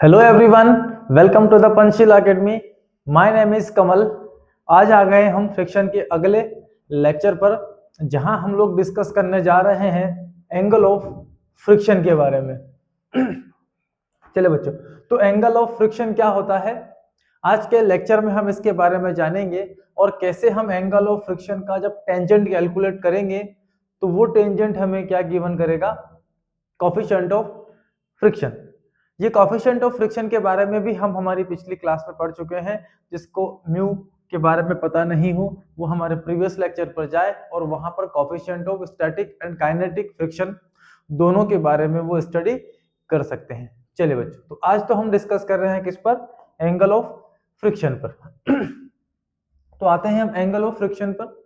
Hello everyone, welcome to the Panchsheel academy. My name is Kamal. आज आ गए हम फ्रिक्शन के अगले लेक्चर पर, जहां हम लोग डिस्कस करने जा रहे हैं एंगल ऑफ फ्रिक्शन के बारे में। चलिए बच्चों, तो एंगल ऑफ फ्रिक्शन क्या होता है, आज के लेक्चर में हम इसके बारे में जानेंगे। और कैसे हम एंगल ऑफ फ्रिक्शन का जब टेंजेंट कैलकुलेट करेंगे तो वो टेंजेंट हमें क्या गिवन करेगा, कोफिशिएंट ऑफ फ्रिक्शन। ये कोफिशिएंट ऑफ फ्रिक्शन के बारे में भी हम हमारी पिछली क्लास में पढ़ चुके हैं। जिसको म्यू के बारे में पता नहीं हो वो हमारे प्रीवियस लेक्चर पर जाए और वहां पर coefficient of static and kinetic friction दोनों के बारे में वो स्टडी कर सकते हैं। चलिए बच्चों, तो आज तो हम डिस्कस कर रहे हैं किस पर, एंगल ऑफ फ्रिक्शन पर। तो आते हैं हम एंगल ऑफ फ्रिक्शन पर।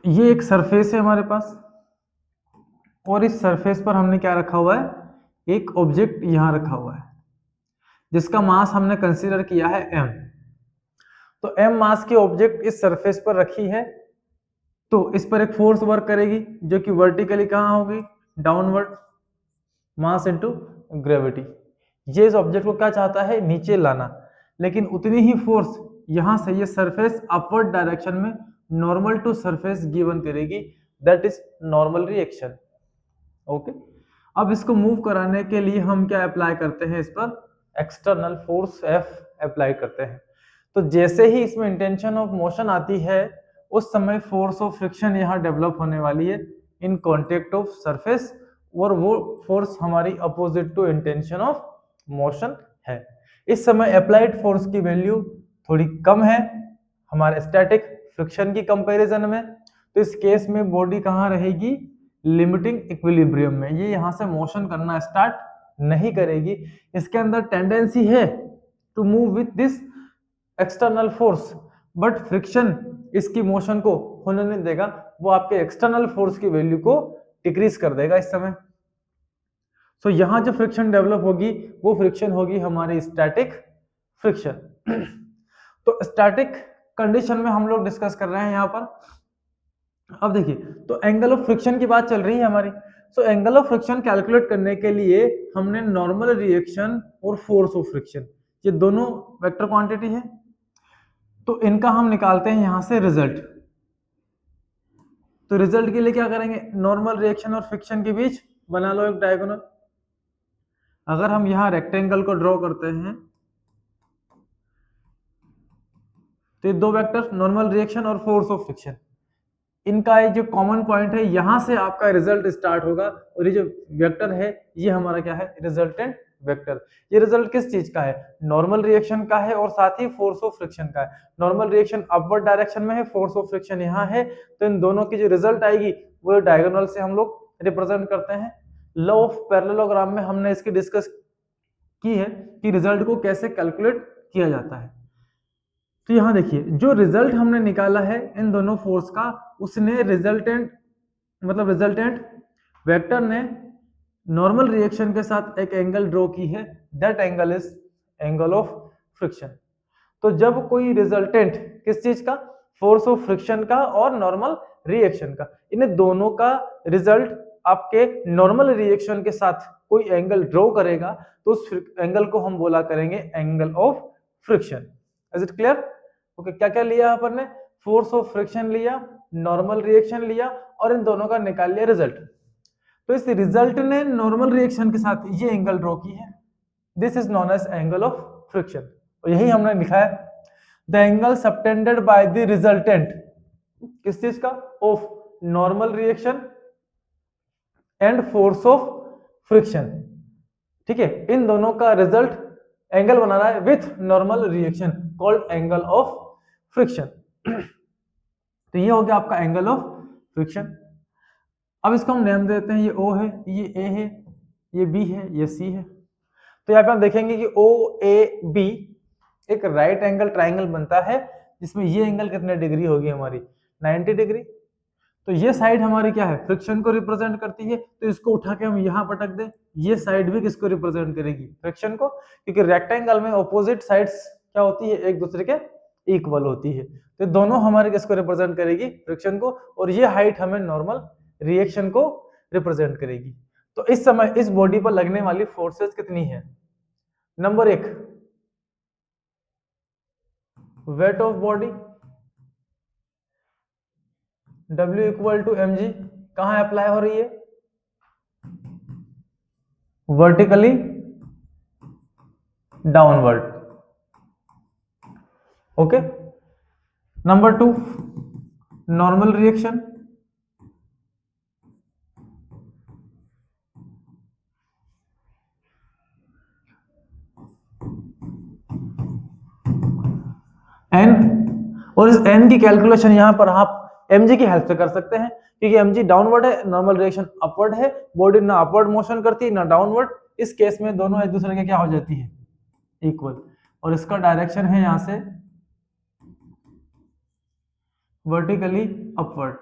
ये एक सरफेस है हमारे पास, और इस सरफेस पर हमने क्या रखा हुआ है, एक ऑब्जेक्ट यहां रखा हुआ है जिसका मास हमने कंसीडर किया है m। तो m मास की ऑब्जेक्ट इस सरफेस पर रखी है, तो इस पर एक फोर्स वर्क करेगी जो कि वर्टिकली कहां होगी, डाउनवर्ड, मास इनटू ग्रेविटी। ये इस ऑब्जेक्ट को क्या चाहता है, नीचे लाना, लेकिन उतनी ही फोर्स यहां से ये सरफेस अपवर्ड डायरेक्शन में नॉर्मल टू सरफेस गिवन करेगी, that is normal reaction. Okay, अब इसको मूव कराने के लिए हम क्या अप्लाई करते हैं, इस पर एक्सटर्नल फोर्स F अप्लाई करते हैं। तो जैसे ही इसमें इंटेंशन ऑफ मोशन आती है उस समय फोर्स ऑफ फ्रिक्शन यहाँ डेवलप होने वाली है इन कॉन्टेक्ट ऑफ सरफेस, और वो फोर्स हमारी opposite to intention of motion है। इस समय अप्लाइड फोर्स की वैल्यू थोड़ी कम है हमारे स्टैटिक फ्रिक्शन की कंपैरिजन में। तो इस केस में बॉडी कहाँ रहेगी, लिमिटिंग इक्विलिब्रियम में, ये यहां से मोशन करना स्टार्ट नहीं करेगी। इसके अंदर टेंडेंसी है to move with this external force, but friction इसकी मोशन को होने नहीं देगा, वो आपके एक्सटर्नल फोर्स की वैल्यू को डिक्रीज कर देगा इस समय। सो यहां जो फ्रिक्शन डेवलप होगी वो फ्रिक्शन होगी हमारी स्टैटिक फ्रिक्शन। तो स्टैटिक कंडीशन में हम लोग डिस्कस कर रहे हैं यहाँ पर। अब देखिए, तो एंगल ऑफ फ्रिक्शन की बात चल रही है हमारी। So angle of friction calculate करने के लिए हमने नॉर्मल रिएक्शन और फोर्स ऑफ फ्रिक्शन, ये दोनों वेक्टर क्वांटिटी है, तो इनका हम निकालते हैं यहां से रिजल्ट। तो रिजल्ट के लिए क्या करेंगे, नॉर्मल रिएक्शन और फ्रिक्शन के बीच बना लो एक डायगोनल। अगर हम यहां रेक्टेंगल को ड्रॉ करते हैं तो ये दो वेक्टर नॉर्मल रिएक्शन और फोर्स ऑफ फ्रिक्शन, इनका एक जो कॉमन पॉइंट है यहां से आपका रिजल्ट स्टार्ट होगा। और ये जो वेक्टर है ये हमारा क्या है, रिजल्टेंट वेक्टर। ये रिजल्ट किस चीज का है, नॉर्मल रिएक्शन का है और साथ ही फोर्स ऑफ फ्रिक्शन का है। नॉर्मल रिएक्शन अपवर्ड डायरेक्शन में है, फोर्स ऑफ फ्रिक्शन यहाँ है, तो इन दोनों की जो रिजल्ट आएगी वो डायगोनल से हम लोग रिप्रेजेंट करते हैं। लॉ ऑफ पैरेललोग्राम में हमने इसकी डिस्कस की है कि रिजल्ट को कैसे कैलकुलेट किया जाता है। तो यहां देखिए, जो रिजल्ट हमने निकाला है इन दोनों फोर्स का, उसने रिजल्टेंट वेक्टर ने नॉर्मल रिएक्शन के साथ एक एंगल ड्रॉ की है, that angle is angle of friction. तो जब कोई रिजल्टेंट किस चीज का, फोर्स ऑफ फ्रिक्शन का और नॉर्मल रिएक्शन का, इन दोनों का रिजल्ट आपके नॉर्मल रिएक्शन के साथ कोई एंगल ड्रॉ करेगा तो उस एंगल को हम बोला करेंगे angle of friction. Is it clear? Okay, क्या क्या लिया अपन ने, फोर्स ऑफ फ्रिक्शन लिया, नॉर्मल रिएक्शन लिया और इन दोनों का निकाल लिया रिजल्ट। तो इस रिजल्ट ने नॉर्मल रिएक्शन के साथ ये एंगल ड्रॉ की है, this is known as angle of friction. और यही हमने लिखा है, the angle subtended by the resultant, किस चीज का, of normal reaction and force of friction. ठीक है, इन दोनों का रिजल्ट एंगल बना रहा है with normal reaction, called angle of friction. तो ये हो गया आपका एंगल ऑफ फ्रिक्शन। अब इसको हम नेम देते हैं, ये O है, ये A है, ये B है, ये C है। तो यहाँ पे हम देखेंगे कि OAB एक राइट एंगल ट्राइंगल बनता है जिसमें ये एंगल कितने डिग्री होगी हमारी, 90 डिग्री। तो ये साइड हमारी क्या है, फ्रिक्शन को रिप्रेजेंट करती है, तो इसको उठा के हम यहाँ पटक दें, ये साइड भी किसको रिप्रेजेंट करेगी, फ्रिक्शन को, क्योंकि रेक्टेंगल में ऑपोजिट साइड्स क्या होती है, एक दूसरे के इक्वल होती है। तो दोनों हमारे किसको रिप्रेजेंट करेगी, फ्रिक्शन को, और ये हाइट हमें नॉर्मल रिएक्शन को रिप्रेजेंट करेगी। तो इस समय इस बॉडी पर लगने वाली फोर्सेस कितनी है? Number 1 weight of body W equal to mg, कहां अप्लाई हो रही है? Vertically downward. Okay. Number 2 normal reaction, n, और इस n की कैलकुलेशन यहां पर आप mg की हेल्प से कर सकते हैं, क्योंकि mg डाउनवर्ड है, नॉर्मल रिएक्शन अपवर्ड है, बॉडी ना अपवर्ड मोशन करती है ना डाउनवर्ड। इस केस में दोनों एक दूसरे के क्या हो जाती है? इक्वल। और इसका डायरेक्शन है यहां से वर्टिकली अपवर्ड।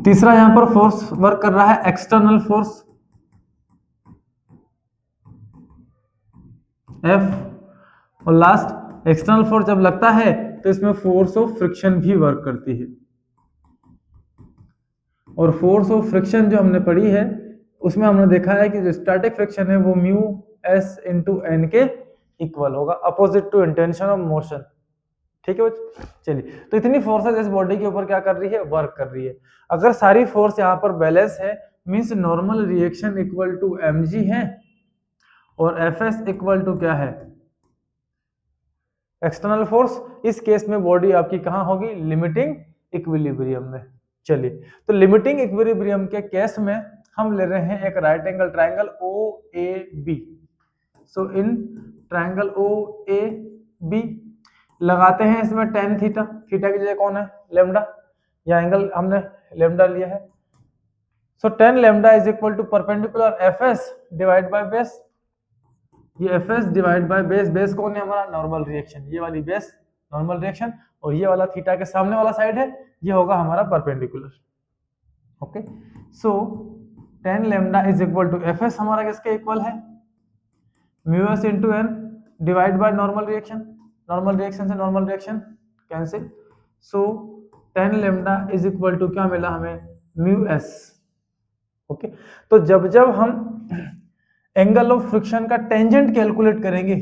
तीसरा यहां पर फोर्स वर्क कर रहा है एक्सटर्नल फोर्स F, और लास्ट एक्सटर्नल फोर्स जब लगता है तो इसमें फोर्स ऑफ फ्रिक्शन भी वर्क करती है। और फोर्स ऑफ फ्रिक्शन जो हमने पढ़ी है उसमें हमने देखा है कि जो स्टैटिक फ्रिक्शन है वो म्यू एस इंटू एन के इक्वल होगा, opposite to intention of motion. ठीक है बच्चों, चलिए। तो इतनी फोर्सेस इस बॉडी के ऊपर क्या कर रही है? वर्क कर रही है। अगर सारी फोर्स यहाँ पर बैलेंस है, means normal reaction equal to mg है और fs इक्वल टू क्या है? External force. इस केस में बॉडी आपकी कहां होगी? लिमिटिंग इक्विलिब्रियम में। चलिए, तो लिमिटिंग इक्विलिब्रियम के केस में हम ले रहे हैं एक right angle triangle OAB। So in triangle OAB लगाते हैं इसमें tan थीटा, थीटा की जगह कौन है? लेमडा, या एंगल हमने लेमडा लिया है। So tan lambda is equal to perpendicular fs divide by base. ये fs divide by base, base कौन है हमारा? नॉर्मल रिएक्शन, ये वाली बेस नॉर्मल रिएक्शन, और ये वाला थीटा के सामने वाला साइड है, ये होगा हमारा perpendicular. Okay, so tan lambda is equal to fs हमारा किसके इक्वल है? Mu S into N divide by normal reaction, normal reaction से normal reaction cancel. So tan lambda is equal to क्या मिला हमें? Mu S. ओके, तो जब जब हम एंगल ऑफ फ्रिक्शन का टेंजेंट कैलकुलेट करेंगे,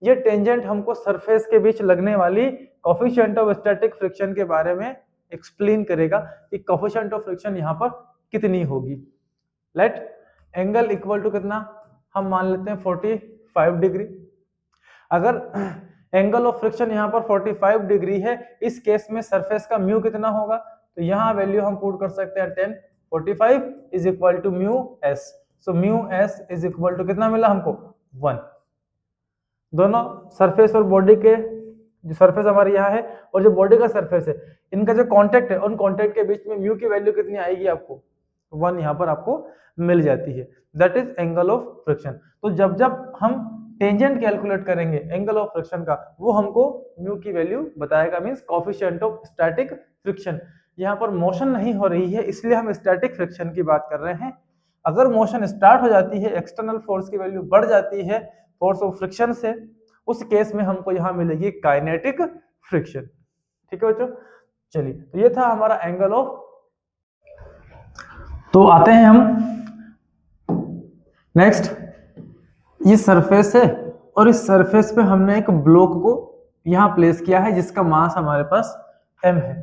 ये टेंजेंट हमको सरफेस के बीच लगने वाली कोफिशिएंट ऑफ स्टैटिक फ्रिक्शन के बारे में एक्सप्लेन करेगा कि कोफिशिएंट ऑफ फ्रिक्शन यहाँ पर कितनी होगी। लेट एंगल इक्वल टू कितना? हम मान लेते हैं 45 डिग्री। अगर एंगल ऑफ फ्रिक्शन यहाँ पर 45 डिग्री है, इस केस में सरफेस का म्यू कितना होगा? तो यहाँ वैल्यू हम पुट कर सकते हैं 10, 45 is equal to mu s. So mu s is equal to कितना मिला हमको? 1। दोनों सरफेस और बॉडी के, जो सरफेस हमारे यहाँ है और जो बॉडी का सरफेस है, इनका जो कांटेक्ट है, उन कांटेक्ट के बीच में म्यू की वैल्यू कितनी आएगी आपको? 1 यहाँ पर आपको मिल जाती है। That is angle of friction. तो जब जब हम टेंजेंट कैलकुलेट करेंगे एंगल ऑफ फ्रिक्शन का, वो हमको म्यू की वैल्यू बताएगा, means coefficient of static friction. यहाँ पर मोशन नहीं हो रही है, इसलिए हम स्टैटिक फ्रिक्शन की बात कर रहे हैं। अगर मोशन स्टार्ट हो जाती है, एक्सटर्नल फोर्स की वैल्यू बढ़ जाती है फोर्स ऑफ फ्रिक्शन से, उस केस में हमको यहाँ मिलेगी काइनेटिक फ्रिक्शन। ठीक है बच्चों, चलिए, तो ये था हमारा एंगल ऑफ। तो आते हैं हम नेक्स्ट, ये सरफेस है और इस सरफेस पे हमने एक ब्लॉक को यहाँ प्लेस किया है जिसका मास हमारे पास m है।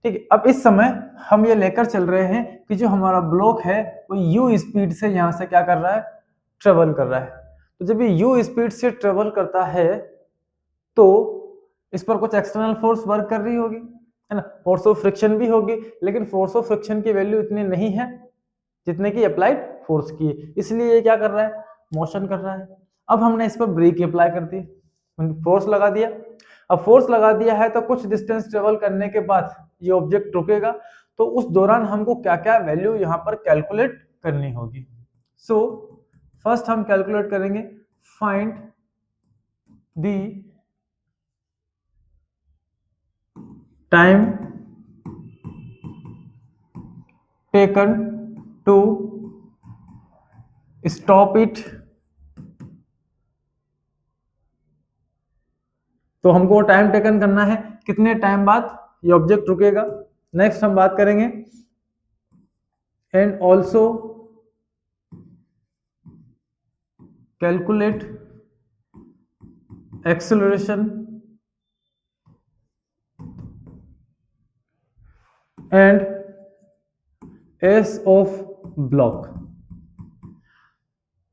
ठीक है, अब इस समय हम ये लेकर चल रहे हैं कि जो हमारा ब्लॉक है वो u स्पीड से यहाँ से क्या कर रहा है? ट्रेवल कर रहा है। तो जब ये u स्पीड से ट्रेवल करता है तो इस पर कुछ एक्सटर्नल फोर्स वर्क कर रही होगी, है ना? फोर्स ऑफ फ्रिक्शन भी होगी, लेकिन फोर्स ऑफ फ्रिक्शन की वैल्यू इतनी नहीं है जितने की अप्लाइड फोर्स की है, इसलिए ये क्या कर रहा है? मोशन कर रहा है। अब हमने इस पर ब्रेक अप्लाई कर दी, फोर्स लगा दिया। अब फोर्स लगा दिया है तो कुछ डिस्टेंस ट्रेवल करने के बाद ये ऑब्जेक्ट रुकेगा, तो उस दौरान हमको क्या क्या वैल्यू यहाँ पर कैलकुलेट करनी होगी। सो फर्स्ट हम कैलकुलेट करेंगे, find the time taken to stop it तो हमको टाइम टेकन करना है, कितने टाइम बाद ये ऑब्जेक्ट रुकेगा। नेक्स्ट हम बात करेंगे and also calculate acceleration and S of block.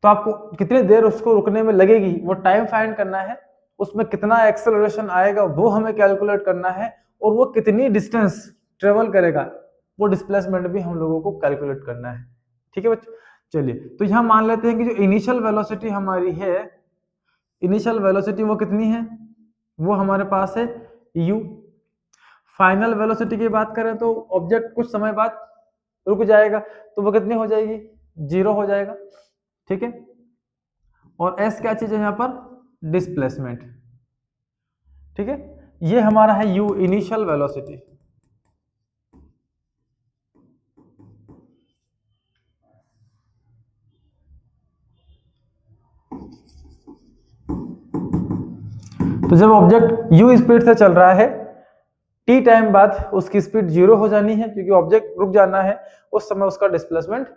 तो आपको कितनी देर उसको रुकने में लगेगी वो टाइम फाइंड करना है, उसमें कितना एक्सेलरेशन आएगा वो हमें कैलकुलेट करना है, और वो कितनी डिस्टेंस ट्रेवल करेगा वो डिस्प्लेसमेंट भी हम लोगों को कैलकुलेट करना है। ठीक है बच्चों, चलिए तो यहां मान लेते हैं कि जो इनिशियल वेलोसिटी हमारी है, इनिशियल वेलोसिटी वो कितनी है, वो हमारे पास है u। फाइनल वेलोसिटी की बात करें तो ऑब्जेक्ट कुछ समय बाद रुक जाएगा, तो वो कितनी हो जाएगी, 0 हो जाएगा। ठीक है, और s क्या चीज है यहाँ पर, डिस्प्लेसमेंट। ठीक है, ये हमारा है u इनिशियल वेलोसिटी। तो जब ऑब्जेक्ट u स्पीड से चल रहा है, t टाइम बाद उसकी स्पीड 0 हो जानी है क्योंकि ऑब्जेक्ट रुक जाना है, उस समय उसका डिस्प्लेसमेंट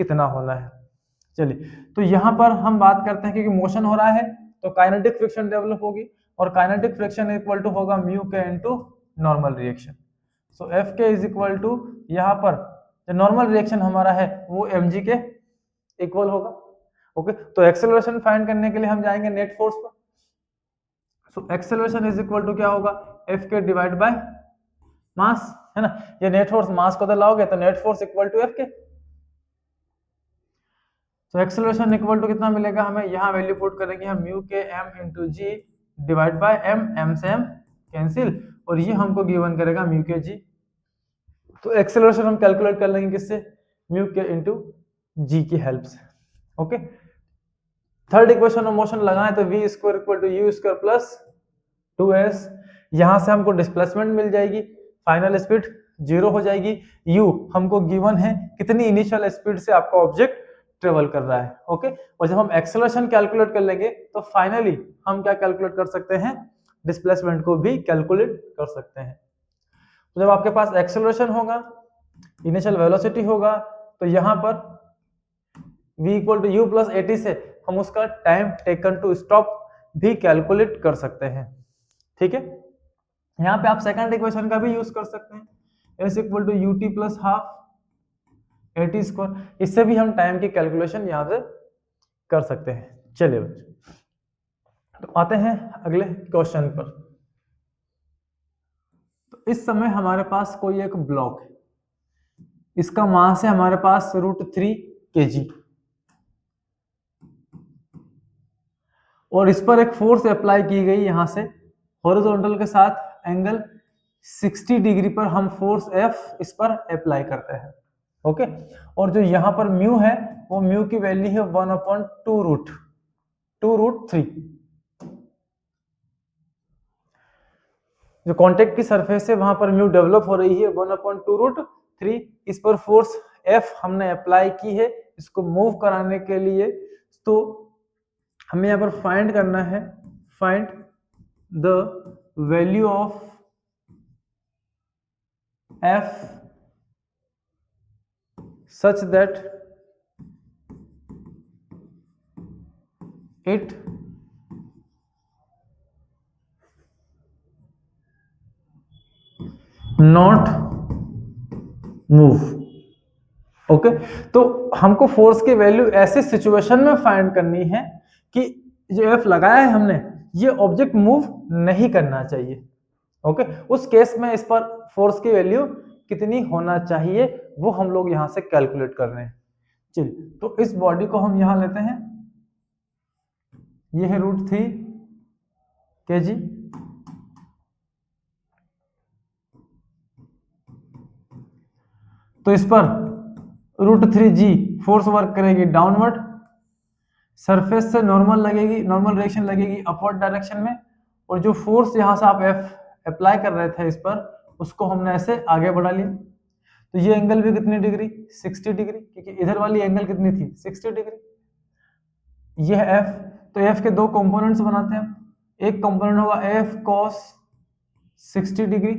कितना होना है। चलिए तो यहां पर हम बात करते हैं क्योंकि मोशन हो रहा है तो काइनेटिक फ्रिक्शन डेवलप होगी, और काइनेटिक फ्रिक्शन इक्वल टू होगा म्यू के इनटू नॉर्मल रिएक्शन। सो एफ के इज इक्वल टू, यहाँ पर जो नॉर्मल रिएक्शन हमारा है वो mg के इक्वल होगा। ओके, तो एक्सेलरेशन फाइंड करने के लिए हम जाएंगे नेट फोर्स पर। So acceleration is equal to क्या होगा, एफ के डिवाइड बाय मास, है ना। ये नेट फोर्स मास को तो लाओगे तो net force equal to F के। तो एक्सेलरेशन इक्वल टू कितना मिलेगा हमें, यहाँ वैल्यू पुट करेंगे हम म्यू के m into g divide by m से m कैंसिल, और ये हमको गिवन करेगा म्यू के जी। तो एक्सेलरेशन हम कैलकुलेट कर लेंगे किससे, म्यू के इंटू जी की हेल्प से। Okay, third equation of motion लगाएं तो v square equal to u square plus 2s, यहां से हमको डिस्प्लेसमेंट मिल जाएगी, फाइनल स्पीड 0 हो जाएगी, u हमको गिवन है कितनी इनिशियल स्पीड से आपका ऑब्जेक्ट ट्रेवल कर रहा है। ओके, और जब हम एक्सेलरेशन कैलकुलेट कर लेंगे तो फाइनली हम क्या कैलकुलेट कर सकते हैं, डिस्प्लेसमेंट को भी कैलकुलेट कर सकते हैं। तो जब आपके पास एक्सेलरेशन होगा, इनिशियल वेलोसिटी होगा, तो यहाँ पर v equal to u plus at से हम उसका टाइम टेकन टू स्टॉप भी कैलकुलेट कर सकते हैं। ठीक है, यहाँ पे आप सेकंड इक्वेशन का भी यूज कर सकते हैं, s equal to u t plus half at square, इससे भी हम टाइम की कैलकुलेशन यहाँ से कर सकते हैं। चलिए बच्चों, तो आते हैं अगले क्वेश्चन पर। तो इस समय हमारे पास कोई एक ब्लॉक है, इसका मास है हमारे पास √3 kg, और इस पर एक फोर्स अप्लाई की गई यहां से हॉरिजॉन्टल के साथ एंगल 60 डिग्री पर हम फोर्स F इस पर अप्लाई करते हैं। ओके, और जो यहाँ पर म्यू है वो म्यू की वैल्यू है 1/2√3। जो कांटेक्ट की सरफेस है वहां पर म्यू डेवलप हो रही है 1/2√3, इस पर फोर्स F हमने अप्लाई की है इसको मूव कराने के लिए। तो हमें यहाँ पर फाइंड करना है, find the value of F such that it not move। Okay, तो हमको फोर्स की वैल्यू ऐसे सिचुएशन में फाइंड करनी है कि जो F लगाया है हमने ये ऑब्जेक्ट मूव नहीं करना चाहिए। ओके, उस केस में इस पर फोर्स की वैल्यू कितनी होना चाहिए वो हम लोग यहां से कैलकुलेट कर रहे हैं। चलिए, तो इस बॉडी को हम यहां लेते हैं, ये है √3 kg, तो इस पर √3g फोर्स वर्क करेगी डाउनवर्ड, सरफेस से नॉर्मल लगेगी, नॉर्मल रिएक्शन लगेगी अपवर्ड डायरेक्शन में, और जो फोर्स यहां से आप F अप्लाई कर रहे थे इस पर उसको हमने ऐसे आगे बढ़ा लिया। तो ये एंगल भी कितनी डिग्री, 60 डिग्री, क्योंकि इधर वाली एंगल कितनी थी, 60 डिग्री। ये है F, तो F के दो कंपोनेंट्स बनाते हैं, एक कंपोनेंट होगा एफ कॉस 60 डिग्री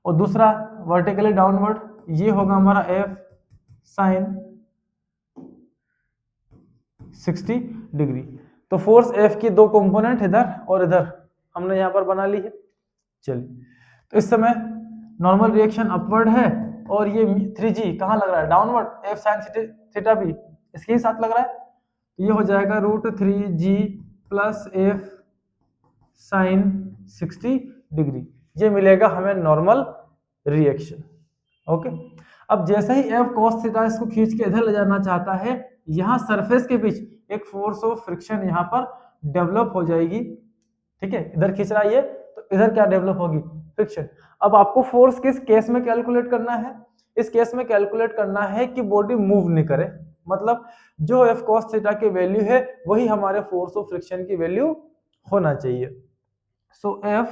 और दूसरा वर्टिकली डाउनवर्ड ये होगा हमारा एफ साइन 60 डिग्री। तो फोर्स एफ की दो कंपोनेंट इधर और इधर हमने यहां पर बना ली है। चलिए, तो इस समय नॉर्मल रिएक्शन अपवर्ड है और ये 3g कहाँ लग रहा है, डाउनवर्ड, एफ साइन थीटा भी इसके ही साथ लग रहा है। तो ये हो जाएगा √3g plus f sine 60 degree, ये मिलेगा हमें नॉर्मल रिएक्शन। ओके, अब जैसे ही एफ कॉस थीटा इसको खींच के इधर ले जाना चाहता है, यहाँ सरफेस के बीच एक फोर्स ऑफ फ्रिक्शन यहाँ पर डेवलप हो जाएगी। ठीक है, इधर खींच रहा है ये, तो इधर क्या डेवलप होगी, फ्रिक्शन। अब आपको फोर्स किस केस में कैलकुलेट करना है, इस केस में कैलकुलेट करना है कि बॉडी मूव नहीं करे, मतलब जो एफ कॉस थीटा की वैल्यू है वही हमारे फोर्स ऑफ फ्रिक्शन की वैल्यू होना चाहिए। So F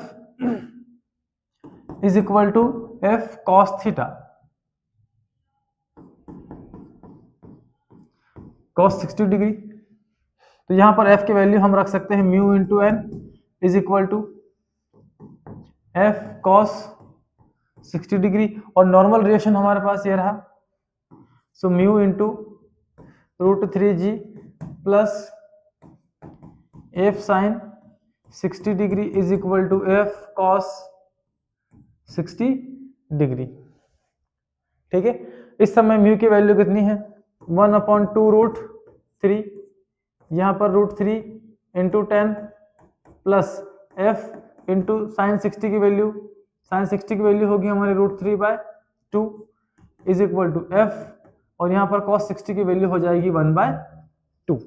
is equal to F cos theta cos 60 degree. तो यहां पर एफ की वैल्यू हम रख सकते हैं mu into n is equal to F cos 60 degree और नॉर्मल रिएक्शन हमारे पास ये रहा। So mu into √3g plus f sine 60 degree is equal to F cos 60 degree. ठीक है, इस समय म्यू की वैल्यू कितनी है, 1/2√3, यहाँ पर √3 into 10 plus F into sine 60 की वैल्यू, साइन 60 की वैल्यू होगी हमारी √3/2 इज इक्वल टू एफ और यहाँ पर कॉस 60 की वैल्यू हो जाएगी 1/2।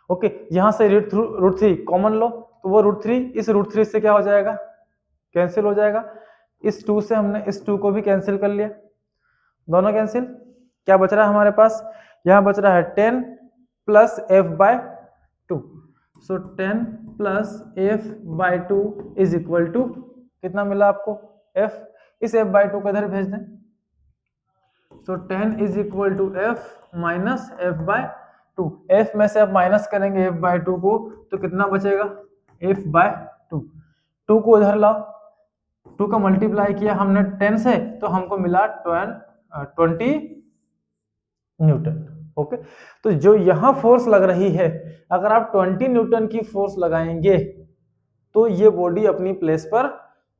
ओके, यहाँ से √3 कॉमन लो तो वो √3 इस √3 से क्या हो जाएगा, कैंसिल हो जाएगा। इस 2 से हमने इस 2 को भी कैंसिल कर लिया, दोनों कैंसिल। क्या बच रहा है हमारे पास, यहाँ बच रहा है 10 plus f/2। So 10 plus f/2 is equal to कितना मिला आपको, f, इस f/2 को इधर भेज दें। So 10 is equal to f minus f/2। f में से आप माइनस करेंगे f/2 को तो कितना बचेगा, f/2। 2 को इधर लाओ, 2 का मल्टीप्लाई किया हमने 10 से तो हमको मिला 20 न्यूटन। ओके, तो जो यहां फोर्स लग रही है, अगर आप 20 न्यूटन की फोर्स लगाएंगे तो ये बॉडी अपनी प्लेस पर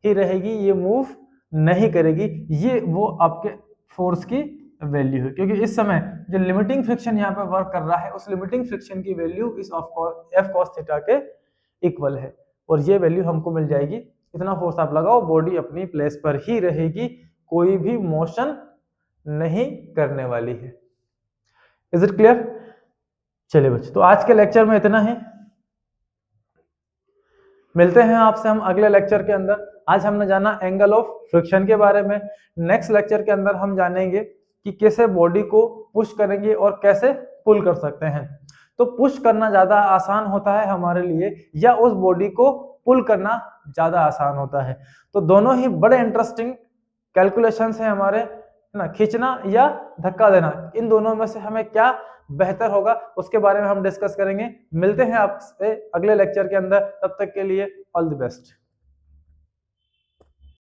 ही रहेगी, ये मूव नहीं करेगी। ये वो आपके फोर्स की वैल्यू है, क्योंकि इस समय जो लिमिटिंग फ्रिक्शन यहाँ पे वर्क कर रहा है उस लिमिटिंग फ्रिक्शन की वैल्यू इस एफ कॉस थीटा के इक्वल है और ये वैल्यू हमको मिल जाएगी। इतना फोर्स आप लगाओ, बॉडी अपनी प्लेस पर ही रहेगी, कोई भी मोशन नहीं करने वाली है। Is it clear? चलिए बच्चों, तो आज के लेक्चर में इतना ही, मिलते हैं आपसे हम अगले लेक्चर के अंदर। आज हमने जाना एंगल ऑफ फ्रिक्शन के बारे में। नेक्स्ट लेक्चर के अंदर हम जानेंगे कि कैसे बॉडी को पुश करेंगे और कैसे पुल कर सकते हैं। तो पुश करना ज्यादा आसान होता है हमारे लिए या उस बॉडी को पुल करना ज्यादा आसान होता है, तो दोनों ही बड़े इंटरेस्टिंग कैलकुलेशंस हैं हमारे, है ना। खींचना या धक्का देना, इन दोनों में से हमें क्या बेहतर होगा उसके बारे में हम डिस्कस करेंगे। मिलते हैं आपसे अगले लेक्चर के अंदर, तब तक के लिए ऑल द बेस्ट।